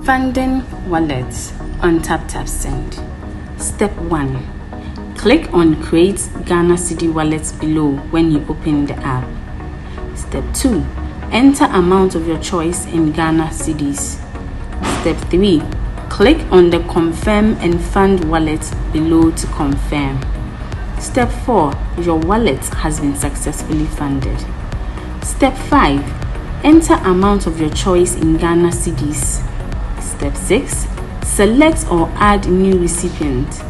Funding wallets on TapTapSend. Step 1. Click on Create Ghana Cedi Wallets below when you open the app. Step 2. Enter amount of your choice in Ghana Cedis. Step 3. Click on the Confirm and Fund wallet below to confirm. Step 4. Your wallet has been successfully funded. Step 5. Enter amount of your choice in Ghana Cedis. Step 6. Select or add new recipient.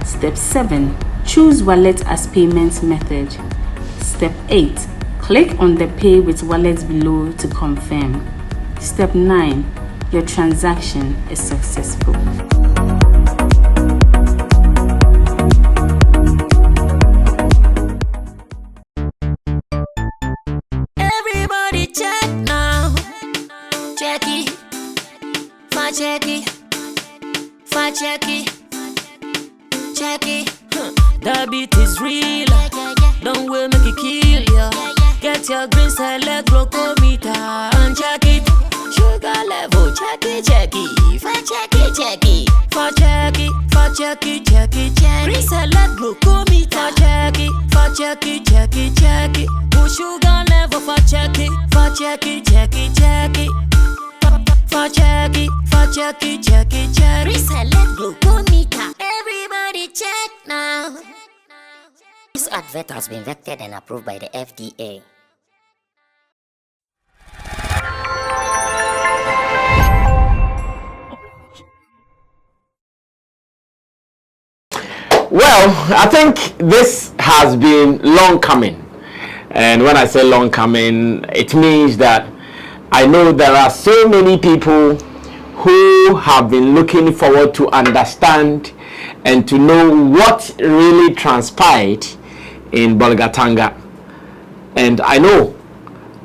Step 7. Choose wallet as payment method. Step 8. Click on the Pay with Wallet below to confirm. Step 9. Your transaction is successful. Everybody check now. Check it. Check it. Check it. Check it. That beat is real. Don't wait, make it kill ya. Get your green select glucometer and check it. Sugar level, check it. Check it. Check it. Check it. Check it. Check it. Green select glucometer. Check it. Check it. Put sugar level for check it. Check it. Check it. Check it. Check it. Reselect glucometer. Everybody check now. This advert has been vetted and approved by the FDA. Well, I think this has been long coming. And when I say long coming, it means that I know there are so many people who have been looking forward to understand and to know what really transpired in Bolgatanga. And I know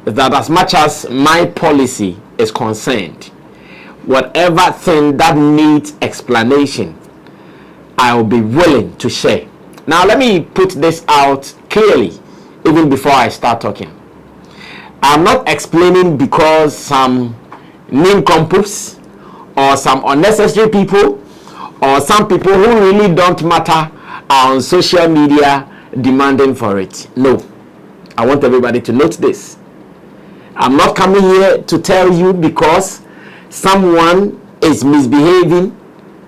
that as much as my policy is concerned, whatever thing that needs explanation, I will be willing to share. Now let me put this out clearly even before I start talking. I'm not explaining because some nincompoops or some unnecessary people or some people who really don't matter are on social media demanding for it. No, I want everybody to note this. I'm not coming here to tell you because someone is misbehaving.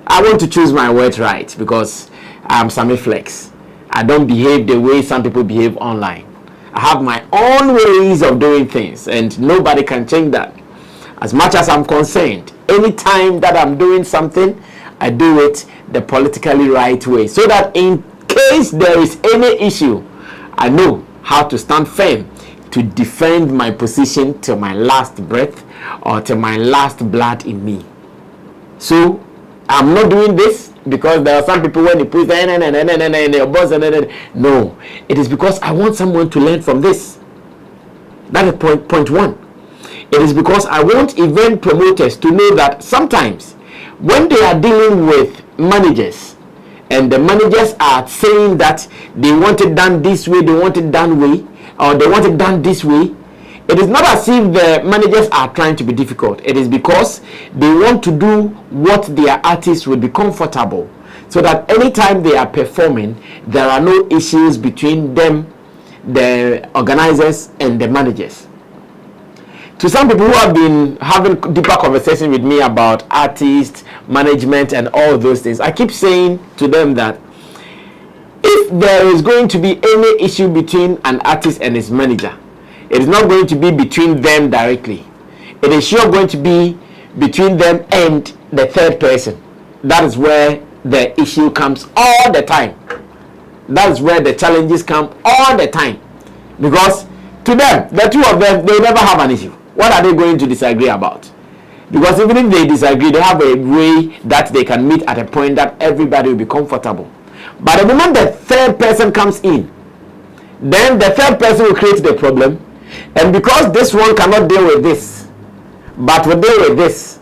I want to choose my words right because I'm Sammy Flex. I don't behave the way some people behave online. I have my own ways of doing things and nobody can change that. As much as I'm concerned, anytime that I'm doing something, I do it the politically right way so that in case there is any issue, I know how to stand firm to defend my position till my last breath or till my last blood in me. So I'm not doing this because there are some people when they put your boss no, it is because I want someone to learn from this. That is point one. It is because I want event promoters to know that sometimes when they are dealing with managers and the managers are saying that they want it done this way, they want it done way, or they want it done this way, it is not as if the managers are trying to be difficult. It is because they want to do what their artists would be comfortable so that anytime they are performing, there are no issues between them, the organizers, and the managers. To some people who have been having deeper conversation with me about artists, management, and all those things, I keep saying to them that if there is going to be any issue between an artist and his manager, it is not going to be between them directly. It is sure going to be between them and the third person. That is where the issue comes all the time. That is where the challenges come all the time. Because to them, the two of them, they never have an issue. What are they going to disagree about? Because even if they disagree, they have a way that they can meet at a point that everybody will be comfortable. But the moment the third person comes in, then the third person will create the problem. And because this one cannot deal with this, but will deal with this,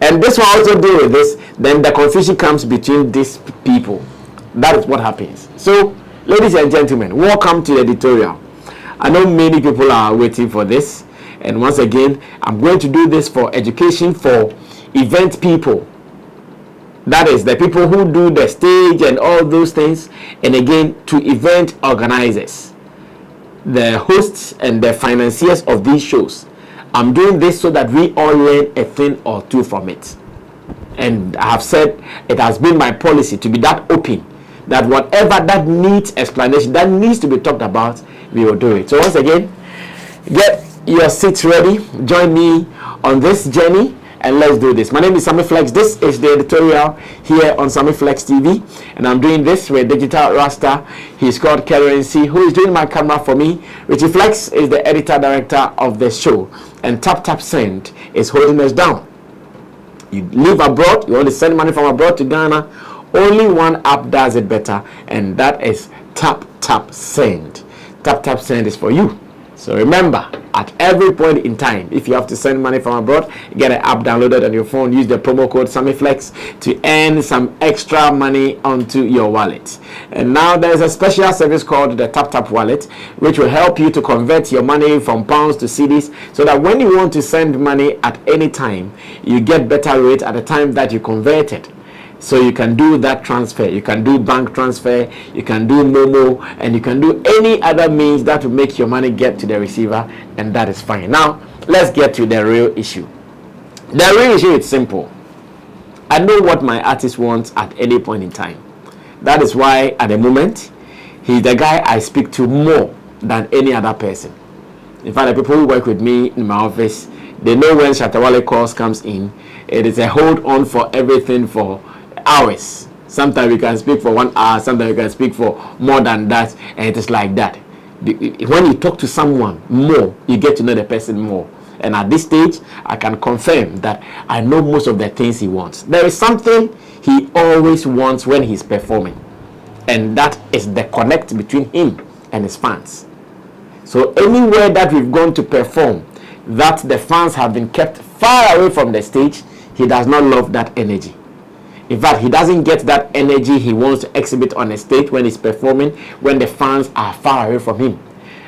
and this one also deal with this, then the confusion comes between these people. That is what happens. So, ladies and gentlemen, welcome to the editorial. I know many people are waiting for this. And once again, I'm going to do this for education, for event people. That is the people who do the stage and all those things, and again to event organizers, the hosts and the financiers of these shows. I'm doing this so that we all learn a thing or two from it. And I have said it has been my policy to be that open, that whatever that needs explanation, that needs to be talked about, we will do it. So once again, get your seats ready, join me on this journey, and let's do this. My name is Sammy Flex. This is the editorial here on Sammy Flex TV, and I'm doing this with Digital Rasta. He's called Currency, who is doing my camera for me. Richie Flex is the editor director of the show, and Tap Send is holding us down. You live abroad, you want to send money from abroad to Ghana, only one app does it better, and that is Tap Send. Tap Send is for you. So remember, at every point in time, if you have to send money from abroad, get an app downloaded on your phone. Use the promo code SammyFlex to earn some extra money onto your wallet. And now there's a special service called the Tap Wallet, which will help you to convert your money from pounds to cedis, so that when you want to send money at any time, you get better rate at the time that you convert it. So you can do that transfer, you can do bank transfer, you can do Momo, and you can do any other means that will make your money get to the receiver, and that is fine. Now, let's get to the real issue. The real issue is simple. I know what my artist wants at any point in time. That is why, at the moment, he's the guy I speak to more than any other person. In fact, the people who work with me in my office, they know when Shatta Wale calls comes in, it is a hold on for everything for hours. Sometimes we can speak for 1 hour, sometimes we can speak for more than that, and it is like that. When you talk to someone more, you get to know the person more. And at this stage, I can confirm that I know most of the things he wants. There is something he always wants when he's performing, and that is the connect between him and his fans. So anywhere that we've gone to perform, that the fans have been kept far away from the stage, he does not love that energy. In fact, he doesn't get that energy he wants to exhibit on a stage when he's performing, when the fans are far away from him.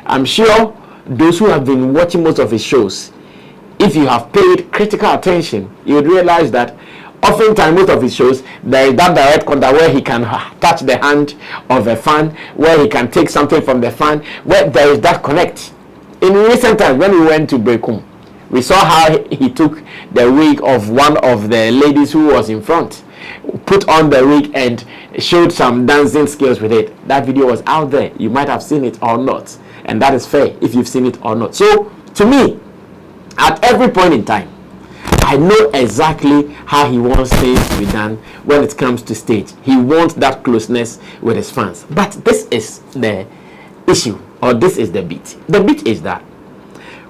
I'm sure those who have been watching most of his shows, if you have paid critical attention, you would realize that oftentimes most of his shows, there is that direct contact where he can touch the hand of a fan, where he can take something from the fan, where there is that connect. In recent times, when we went to Brekum, we saw how he took the wig of one of the ladies who was in front, put on the wig and showed some dancing skills with it. That video was out there. You might have seen it or not, and that is fair if you've seen it or not. So to me, at every point in time, I know exactly how he wants things to be done when it comes to stage. He wants that closeness with his fans. But this is the issue, or this is the beat. The beat is that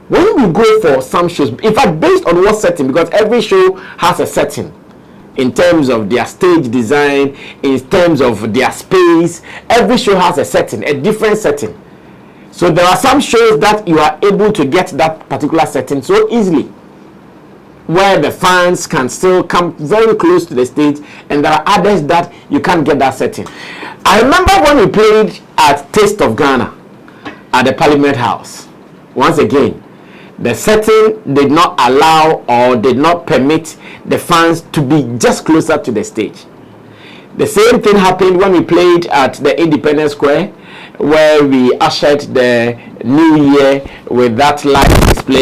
when we go for some shows, in fact, based on what setting, because every show has a setting, in terms of their stage design, in terms of their space, every show has a setting, a different setting. So there are some shows that you are able to get that particular setting so easily, where the fans can still come very close to the stage, and there are others that you can't get that setting. I remember when we played at Taste of Ghana at the Parliament House. Once again, the setting did not allow or did not permit the fans to be just closer to the stage. The same thing happened when we played at the Independence Square, where we ushered the new year with that live display.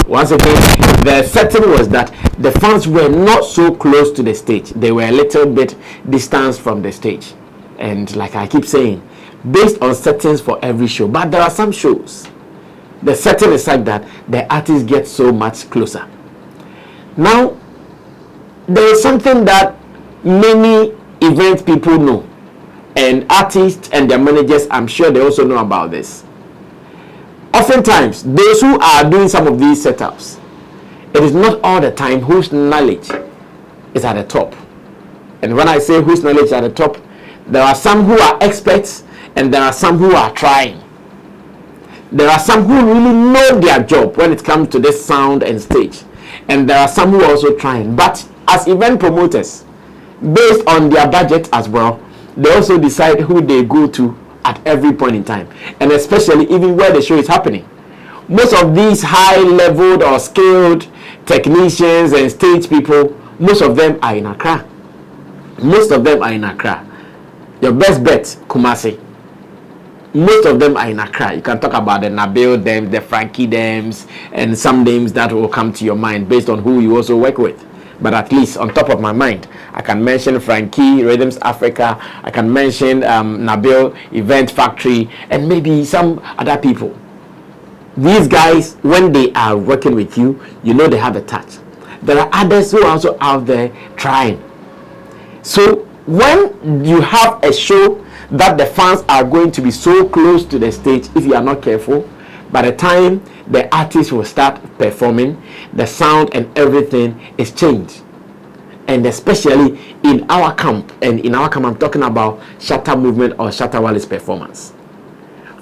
Once again, the setting was that the fans were not so close to the stage. They were a little bit distanced from the stage. And like I keep saying, based on settings for every show. But there are some shows, the setting is like that the artists get so much closer. Now, there is something that many event people know, and artists and their managers, I'm sure they also know about this. Oftentimes, those who are doing some of these setups, it is not all the time whose knowledge is at the top. And when I say whose knowledge is at the top, there are some who are experts and there are some who are trying. There are some who really know their job when it comes to this sound and stage, and there are some who are also trying. But as event promoters, based on their budget as well, they also decide who they go to at every point in time, and especially even where the show is happening. Most of these high leveled or skilled technicians and stage people, most of them are in Accra. Most of them are in Accra. Your best bet, Kumasi. Most of them are in Accra. You can talk about the Nabil them, the Frankie thems, and some names that will come to your mind based on who you also work with. But at least on top of my mind, I can mention Frankie, Rhythms Africa, I can mention Nabil, Event Factory, and maybe some other people. These guys, when they are working with you, you know they have a touch. There are others who are also out there trying. So when you have a show that the fans are going to be so close to the stage, if you are not careful, by the time the artist will start performing, the sound and everything is changed. And especially in our camp, and in our camp I'm talking about Shatta movement or Shatta Wale's performance.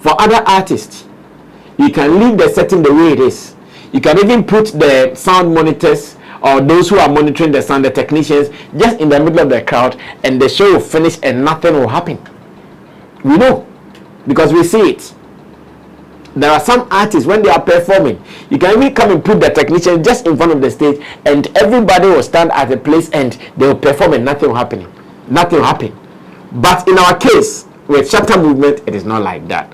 For other artists, you can leave the setting the way it is. You can even put the sound monitors or those who are monitoring the sound, the technicians, just in the middle of the crowd, and the show will finish and nothing will happen. We know, because we see it. There are some artists, when they are performing, you can even come and put the technician just in front of the stage, and everybody will stand at a place and they will perform and nothing will happen. Nothing will happen. But in our case, with Shatta movement, it is not like that.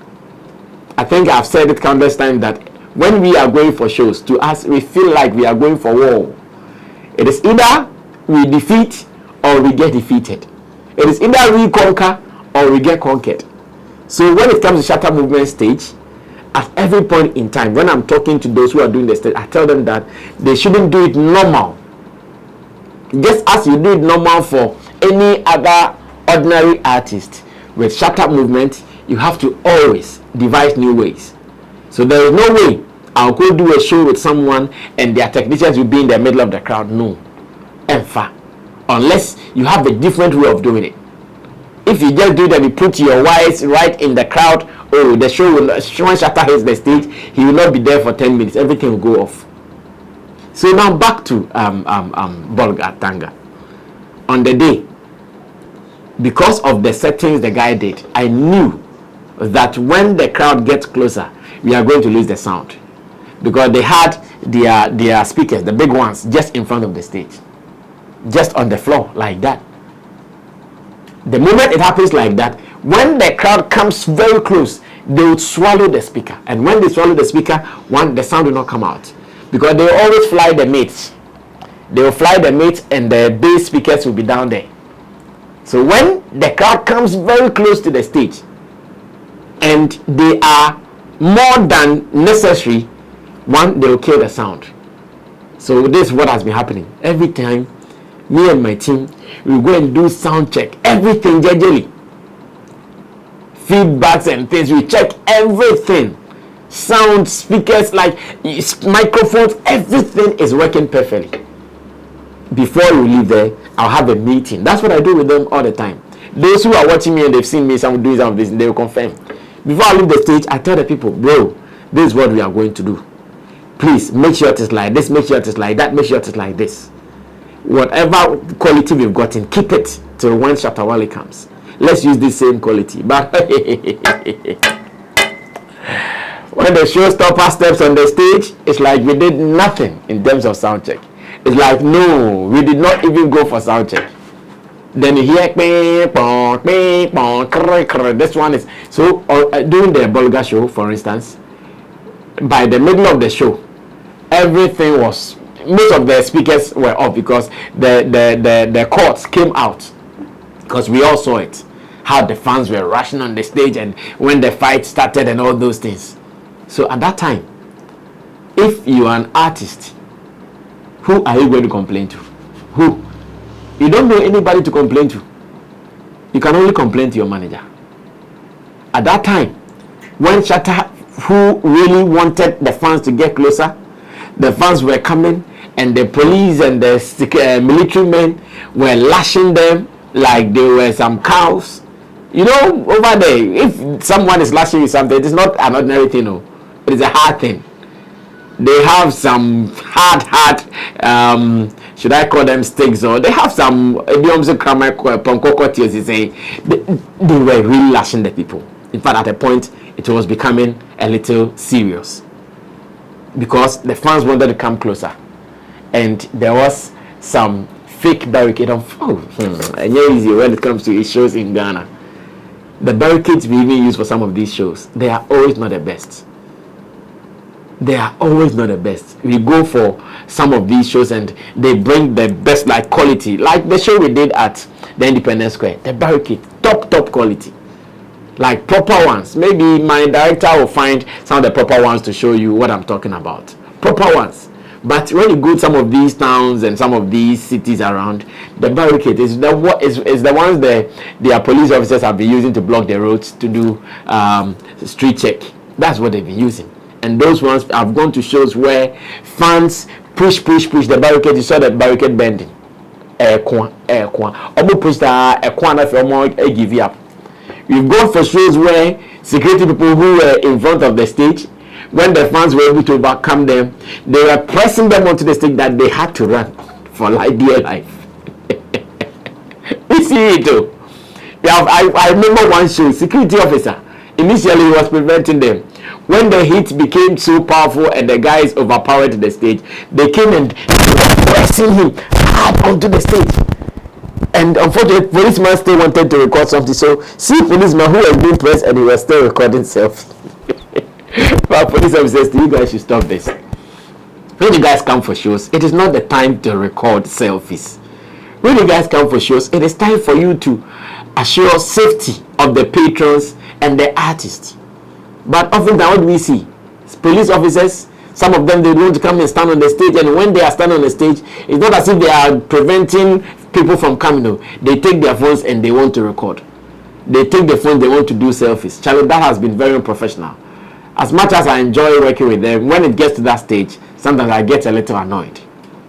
I think I've said it countless times that when we are going for shows, to us, we feel like we are going for war. It is either we defeat or we get defeated. It is either we conquer or we get conquered. So when it comes to Shatta movement stage, at every point in time, when I'm talking to those who are doing the stage, I tell them that they shouldn't do it normal. Just as you do it normal for any other ordinary artist, with Shatta movement, you have to always devise new ways. So there is no way I'll go do a show with someone and their technicians will be in the middle of the crowd. No. In fact, unless you have a different way of doing it. If you just do that, you put your wires right in the crowd, oh, the show will, when Shatta hits the stage, he will not be there for 10 minutes. Everything will go off. So now back to Bolgatanga. On the day, because of the settings the guy did, I knew that when the crowd gets closer, we are going to lose the sound. Because they had their speakers, the big ones, just in front of the stage. Just on the floor, like that. The moment it happens like that, when the crowd comes very close, they would swallow the speaker. And when they swallow the speaker, the sound will not come out. Because they will always fly the mates. They will fly the mates and the bass speakers will be down there. So when the crowd comes very close to the stage, and they are more than necessary, they will kill the sound. So this is what has been happening. Every time, me and my team, we go and do sound check. Everything, gradually. Feedbacks and things, we check everything. Sound, speakers, like microphones, everything is working perfectly. Before we leave there, I'll have a meeting. That's what I do with them all the time. Those who are watching me and they've seen me doing some of this, they will confirm. Before I leave the stage, I tell the people, bro, this is what we are going to do. Please make sure it is like this, make sure it is like that, make sure it is like this. Whatever quality we've gotten, keep it till when Shatta Wale comes. Let's use this same quality. But when the showstopper steps on the stage, it's like we did nothing in terms of sound check. It's like, no, we did not even go for sound check. Then you hear this one is so during the Bolga show, for instance, by the middle of the show, everything was, most of the speakers were off because the chords came out, because we all saw it, how the fans were rushing on the stage and when the fight started and all those things. So at that time, if you are an artist, who are you going to complain to? Who? You don't know anybody to complain to. You can only complain to your manager. At that time, when Shatta, who really wanted the fans to get closer, the fans were coming and the police and the military men were lashing them like they were some cows. You know, over there, if someone is lashing you something, it is not an ordinary thing, no. It is a hard thing. They have some hard, should I call them sticks, or they have some idioms they were really lashing the people. In fact, at a point, it was becoming a little serious because the fans wanted to come closer. and there was some fake barricade and easy when it comes to his shows in Ghana. The barricades we even use for some of these shows, they are always not the best. They are always not the best. We go for some of these shows and they bring the best, like quality, like the show we did at the Independence Square. The barricade, top quality, like proper ones. Maybe my director will find some of the proper ones to show you what I'm talking about. Proper ones. But when you go to some of these towns and some of these cities around, the barricade is the ones their police officers have been using to block the roads to do street check. That's what they've been using. And those ones have gone to shows where fans push the barricade. You saw the barricade bending. Almost push the give you up. We've gone for shows where security people who were in front of the stage, when the fans were able to overcome them, they were pressing them onto the stage that they had to run for dear life. We see it too. I remember one show, security officer, initially he was preventing them. When the heat became so powerful and the guys overpowered the stage, they came and were pressing him hard onto the stage. And unfortunately, policeman still wanted to record something. So, see policeman who was being pressed and he was still recording selfie. But police officers, you guys should stop this. When you guys come for shows, it is not the time to record selfies. When you guys come for shows, it is time for you to assure safety of the patrons and the artists. But often, what do we see? Police officers, some of them, they want to come and stand on the stage, and when they are standing on the stage, it's not as if they are preventing people from coming. They take their phones and they want to record. They take the phone, they want to do selfies. Charlie, that has been very unprofessional. As much as I enjoy working with them, when it gets to that stage, sometimes I get a little annoyed.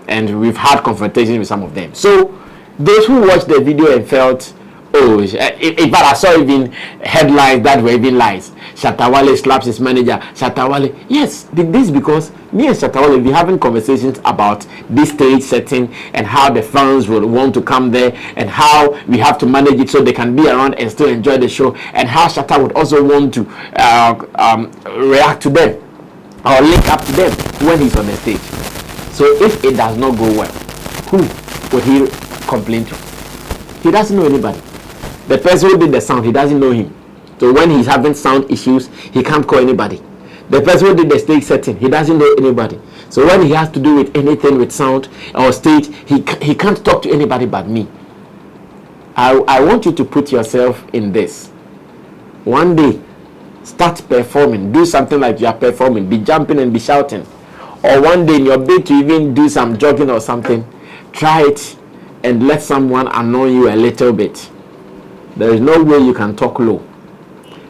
And we've had confrontations with some of them. So, those who watched the video and felt, in fact, I saw even headlines that were even lies. Shatta Wale slaps his manager. Shatta Wale. Yes, this because me and Shatta Wale will be having conversations about this stage setting and how the fans would want to come there and how we have to manage it so they can be around and still enjoy the show, and how Shatta would also want to react to them or link up to them when he's on the stage. So if it does not go well, who would he complain to? He doesn't know anybody. The person who did the sound, he doesn't know him. So when he's having sound issues, he can't call anybody. The person who did the stage setting, he doesn't know anybody. So when he has to do with anything with sound or stage, he can't talk to anybody but me. I want you to put yourself in this. One day, start performing. Do something like you are performing. Be jumping and be shouting. Or one day in your bid to even do some jogging or something, try it and let someone annoy you a little bit. There is no way you can talk low.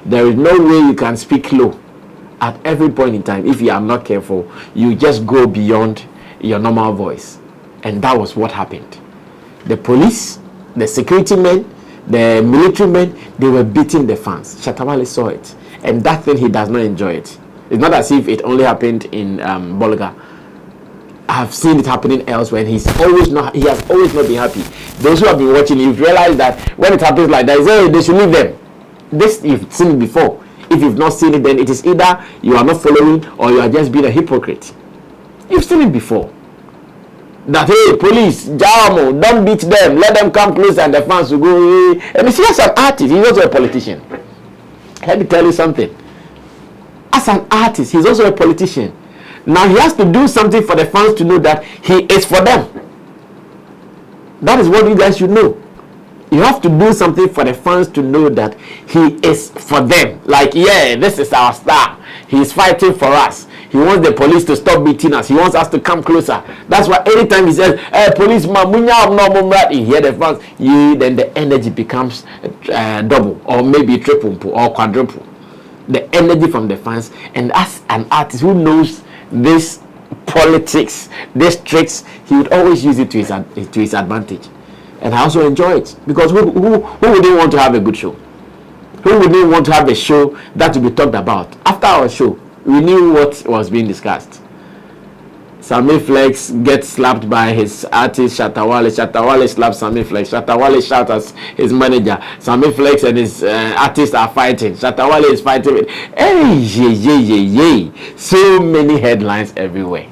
There is no way you can speak low. At every point in time, if you are not careful, you just go beyond your normal voice. And that was what happened. The police, the security men, the military men, they were beating the fans. Shatta Wale saw it. And that thing, he does not enjoy it. It's not as if it only happened in Bolga. I've seen it happening elsewhere, and he has always not been happy. Those who have been watching, you've realized that when it happens like that, they should leave them. This, you've seen it before. If you've not seen it, then it is either you are not following or you are just being a hypocrite. You've seen it before. That, hey, police, Jamo, don't beat them, let them come close and the fans will go, hey. And you see, as an artist, he's also a politician. Let me tell you something. As an artist, he's also a politician. Now he has to do something for the fans to know that he is for them. That is what you guys should know. You have to do something for the fans to know that he is for them. Like, yeah, this is our star. He's fighting for us. He wants the police to stop beating us. He wants us to come closer. That's why anytime he says, hey, policeman, you hear the fans, then the energy becomes double or maybe triple or quadruple. The energy from the fans. And as an artist who knows this politics, these tricks, he would always use it to his advantage. And I also enjoy it, because who wouldn't want to have a good show? Who wouldn't want to have a show that will be talked about? After our show, we knew what was being discussed. Sammy Flex gets slapped by his artist Shatta Wale. Shatta Wale slaps Sammy Flex. Shatta Wale shouts at his manager. Sammy Flex and his artist are fighting. Shatta Wale is fighting with, hey, So many headlines everywhere.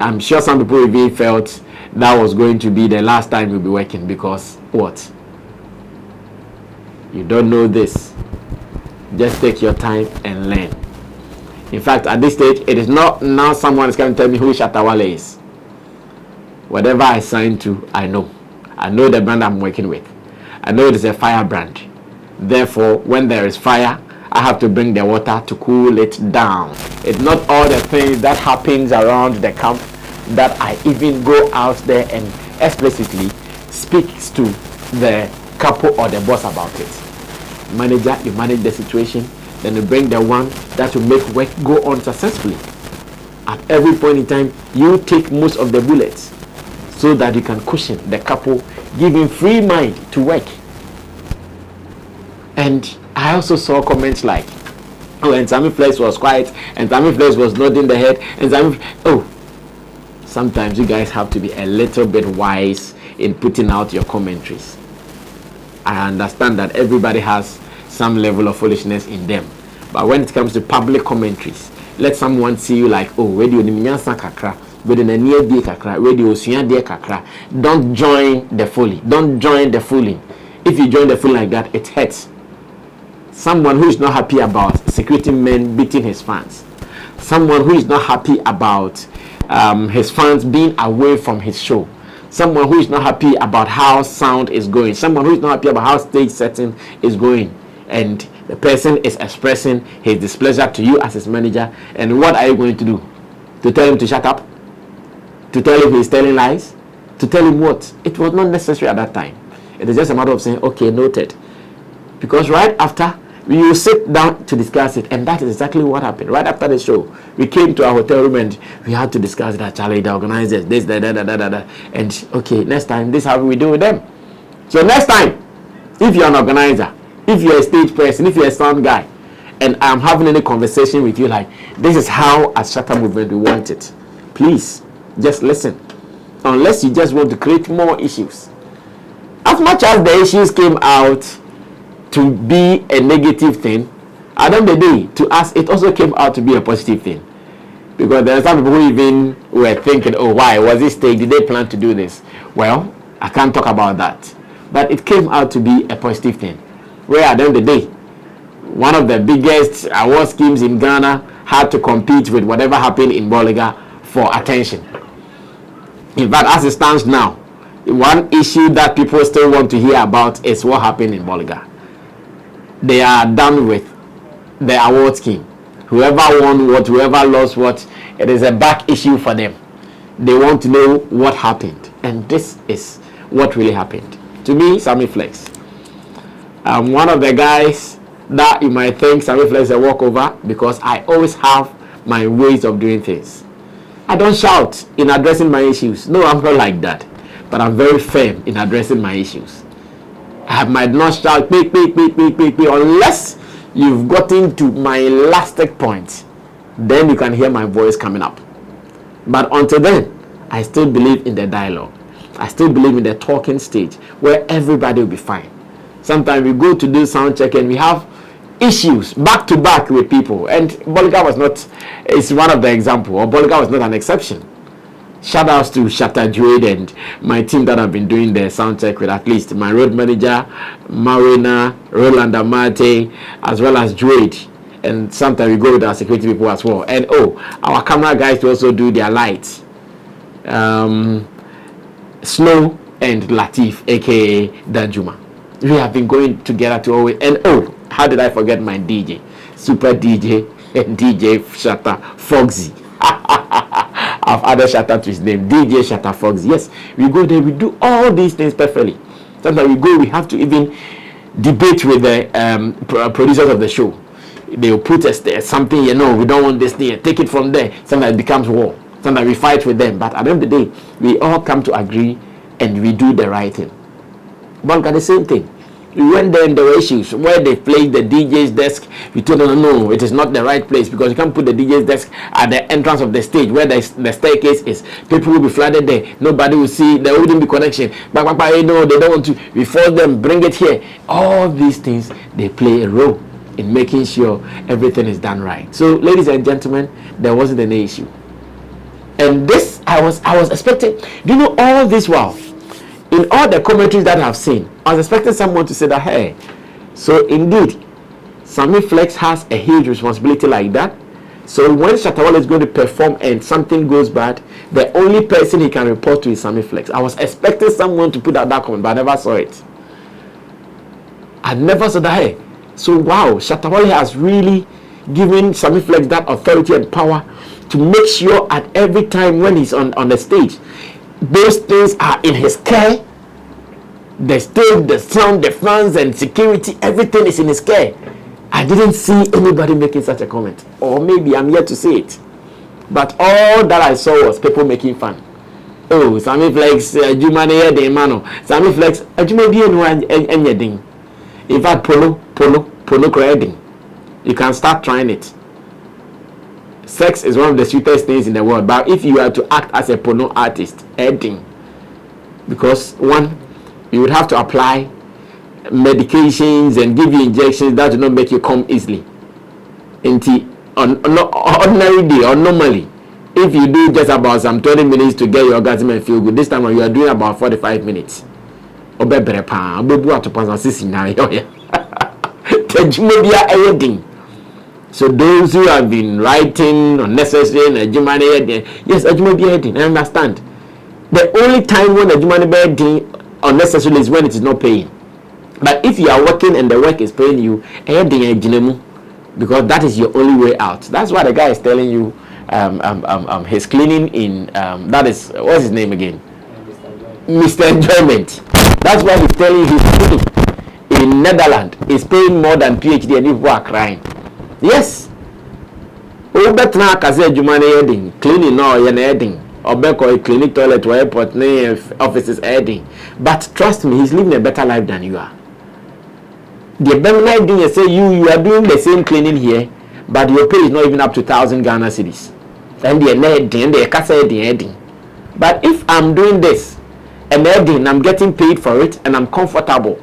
I'm sure some people even felt that was going to be the last time you'll be working, because what? You don't know this. Just take your time and learn. In fact, at this stage, it is not now someone is going to tell me who Shatta Wale is. Whatever I sign to, I know. I know the brand I'm working with. I know it is a fire brand. Therefore, when there is fire, I have to bring the water to cool it down. It's not all the things that happens around the camp that I even go out there and explicitly speaks to the couple or the boss about it. Manager, you manage the situation, then you bring the one that will make work go on successfully. At every point in time, you take most of the bullets so that you can cushion the couple, giving free mind to work. And I also saw comments like, oh, and Sammy Flex was quiet, and Sammy Flex was nodding the head, and Sammy, oh, sometimes you guys have to be a little bit wise in putting out your commentaries. I understand that everybody has some level of foolishness in them, but when it comes to public commentaries, let someone see you like, oh, radio ni minyansa kakra, radio na niye die kakra, radio suya die kakra. Don't join the folly. Don't join the fooling. If you join the fooling like that, it hurts. Someone who is not happy about security men beating his fans. Someone who is not happy about his fans being away from his show. Someone who is not happy about how sound is going. Someone who is not happy about how stage setting is going. And the person is expressing his displeasure to you as his manager. And what are you going to do? To tell him to shut up? To tell him he's telling lies? To tell him what? It was not necessary at that time. It is just a matter of saying, okay, noted. Because right after, we will sit down to discuss it, and that is exactly what happened. Right after the show, we came to our hotel room and we had to discuss that. Charlie, the organizers, this, that. And okay, next time, this is how we do with them. So next time, if you're an organizer, if you're a stage person, if you're a sound guy, and I'm having any conversation with you like, this is how as Shatta movement we want it, please just listen. Unless you just want to create more issues. As much as the issues came out to be a negative thing, at the end of the day, to us, it also came out to be a positive thing. Because there are some people who even were thinking, oh, why was this stage? Did they plan to do this? Well, I can't talk about that. But it came out to be a positive thing. Where at the end of the day, one of the biggest award schemes in Ghana had to compete with whatever happened in Bolgatanga for attention. In fact, as it stands now, one issue that people still want to hear about is what happened in Bolgatanga. They are done with the award scheme. Whoever won what, whoever lost what, it is a back issue for them. They want to know what happened. And this is what really happened. To me, Sammy Flex. I'm one of the guys that you might think Sammy Flex is a walkover, because I always have my ways of doing things. I don't shout in addressing my issues. No, I'm not like that. But I'm very firm in addressing my issues. I might not shout unless you've gotten to my elastic point. Then you can hear my voice coming up. But until then, I still believe in the dialogue. I still believe in the talking stage where everybody will be fine. Sometimes we go to do sound check and we have issues back to back with people. And Bolgatanga was not, it's one of the examples, or Bolgatanga was not an exception. Shout outs to Shatta and my team that have been doing the sound check with, at least my road manager, Marina, Roland Amate, as well as Juade. And sometimes we go with our security people as well. And our camera guys to also do their lights. Snow and Latif, aka Danjuma. We have been going together to always. And how did I forget my DJ? Super DJ and DJ Shatta Foxy. I've added Shatta to his name, DJ Shatta Foxy. Yes, we go there, we do all these things perfectly. Sometimes we go, we have to even debate with the producers of the show. They'll put something, we don't want this thing, take it from there. Sometimes it becomes war. Sometimes we fight with them. But at the end of the day, we all come to agree and we do the right thing. Bolgatanga, the same thing. We went there and there were issues where they played the DJ's desk. We told them, no, it is not the right place, because you can't put the DJ's desk at the entrance of the stage where the staircase is. People will be flooded there. Nobody will see. There wouldn't be connection. They don't want to. We force them, bring it here. All these things, they play a role in making sure everything is done right. So, ladies and gentlemen, there wasn't any issue. And this, I was expecting, do you know, all this while, in all the commentaries that I've seen, I was expecting someone to say that, hey, so indeed, Sammy Flex has a huge responsibility like that. So when Shatta Wale is going to perform and something goes bad, the only person he can report to is Sammy Flex. I was expecting someone to put out that comment, but I never saw it. I never saw that. Hey, so wow, Shatta Wale has really given Sammy Flex that authority and power to make sure at every time when he's on the stage, those things are in his care. The stage, the sound, the fans and security, everything is in his care. I didn't see anybody making such a comment, or maybe I'm yet to see it. But all that I saw was people making fun. Oh, Sammy Flex, Jumane de mano. Sammy Flex, Jumane no anything. In fact, polo creating. You can start trying it. Sex is one of the sweetest things in the world. But if you are to act as a porno artist, editing, because one, you would have to apply medications and give you injections that do not make you come easily. On ordinary day or normally, if you do just about some 20 minutes to get your orgasm and feel good, this time you are doing about 45 minutes. So those who have been writing unnecessary and yes, I understand. The only time when a unnecessarily is when it is not paying. But if you are working and the work is paying you, because that is your only way out. That's why the guy is telling you he's cleaning in that is, what's his name again? Mr. Enjoyment. That's why he's telling you he's cleaning in Netherlands. He's paying more than PhD and people are crying. Yes. Cleaning now you're adding. Or cleaning toilet or airport offices adding. But trust me, he's living a better life than you are. The Benai didn't say you are doing the same cleaning here, but your pay is not even up to 1,000 Ghana cedis. And they're adding. But if I'm doing this and adding, I'm getting paid for it and I'm comfortable,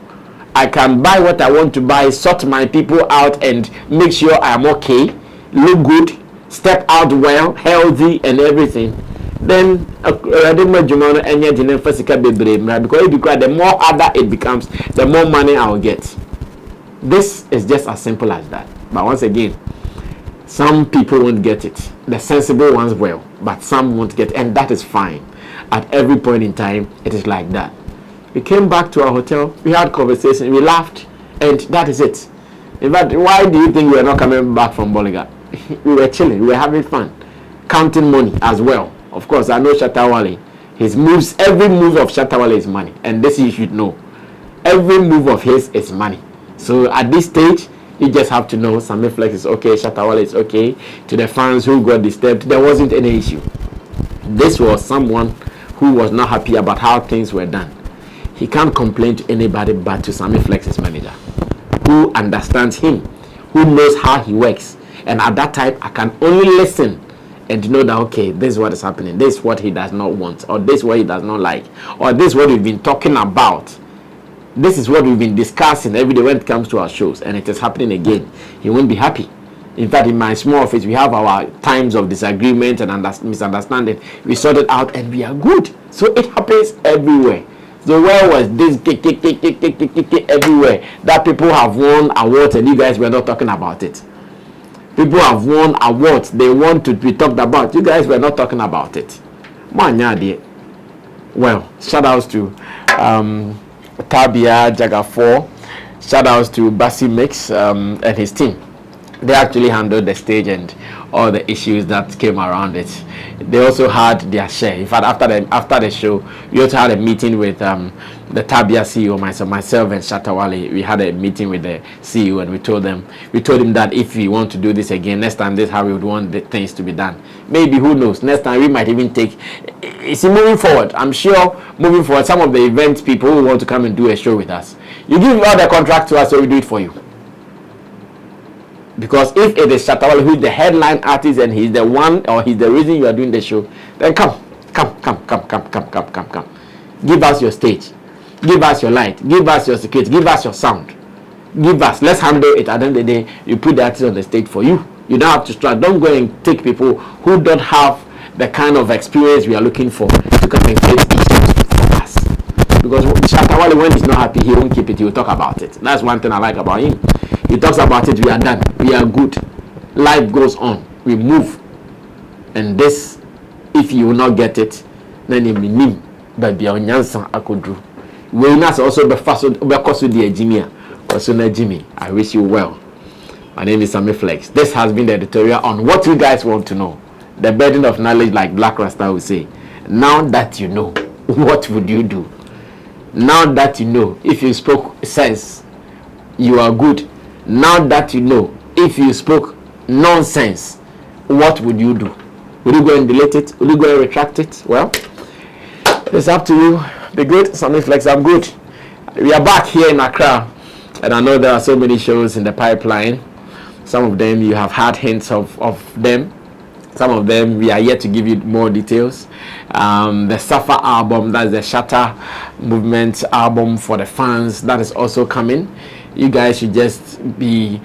I can buy what I want to buy, sort my people out and make sure I'm okay, look good, step out well, healthy and everything. Then because the more harder it becomes, the more money I'll get. This is just as simple as that. But once again, some people won't get it. The sensible ones will, but some won't get it, and that is fine. At every point in time, it is like that. We came back to our hotel, we had conversation, we laughed, and that is it. In fact, why do you think we were not coming back from Bolgatanga? We were chilling, we were having fun, counting money as well. Of course, I know Shatta Wale. His moves, every move of Shatta Wale is money. And this you should know. Every move of his is money. So at this stage, you just have to know Sammy Flex is okay, Shatta Wale is okay. To the fans who got disturbed, there wasn't any issue. This was someone who was not happy about how things were done. He can't complain to anybody but to Sammy Flex's manager, who understands him, who knows how he works. And at that time, I can only listen and know that, okay, this is what is happening, this is what he does not want, or this is what he does not like, or this is what we've been talking about, this is what we've been discussing every day when it comes to our shows, and it is happening again. He won't be happy. In fact, in my small office, we have our times of disagreement and misunderstanding. We sort it out and we are good. So it happens everywhere. So where was this everywhere that people have won awards and you guys were not talking about it? People have won awards. They want to be talked about. You guys were not talking about it. Well, shout outs to Tabia Jagafor. Shout outs to Bassi Mix and his team. They actually handled the stage and all the issues that came around it. They also had their share. In fact, after the show, we also had a meeting with the Tabia CEO, myself and Shatta Wale. We had a meeting with the CEO and we told him that if we want to do this again, next time this is how we would want the things to be done. Maybe, who knows, next time we might even take, moving forward, I'm sure moving forward, some of the event people who want to come and do a show with us, you give all the contract to us so we do it for you. Because if it is Shatta Wale who is the headline artist and he's the one or he's the reason you are doing the show, then come. Give us your stage. Give us your light. Give us your security. Give us your sound. Give us. Let's handle it. At the end of the day, you put the artist on the stage for you. You don't have to struggle. Don't go and take people who don't have the kind of experience we are looking for to come and create issues for us. Because Shatta Wale, when he's not happy, he won't keep it, he will talk about it. That's one thing I like about him. He talks about it, we are done, we are good, life goes on, we move. And this, if you will not get it, then you mean baby on Yansan Akodru. We must also be fast because of the Jimmy. Jimmy, I wish you well. My name is Sammy Flex. This has been the editorial on what you guys want to know. The burden of knowledge, like Black Rasta will say. Now that you know, what would you do? Now that you know, if you spoke sense, you are good. Now that you know, if you spoke nonsense, what would you do? Would you go and delete it? Would you go and retract it? Well, it's up to you. Be good, Sammy Flex. I'm good. We are back here in Accra, and I know there are so many shows in the pipeline. Some of them you have had hints of them. Some of them we are yet to give you more details. The Safa album, that's the Shatta movement album for the fans, that is also coming. You guys should just be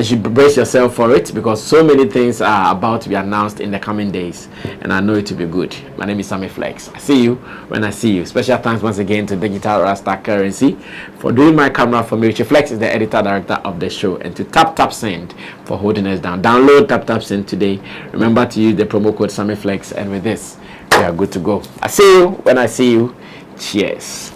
should brace yourself for it, because so many things are about to be announced in the coming days, and I know it will be good. My name is Sammy Flex. I see you when I see you. Special thanks once again to Digital Rasta Currency for doing my camera for me. Richie Flex is the editor director of the show, and to Tap Send for holding us down. Download Tap Send today. Remember to use the promo code Sammy Flex, and with this we are good to go. I see you when I see you. Cheers.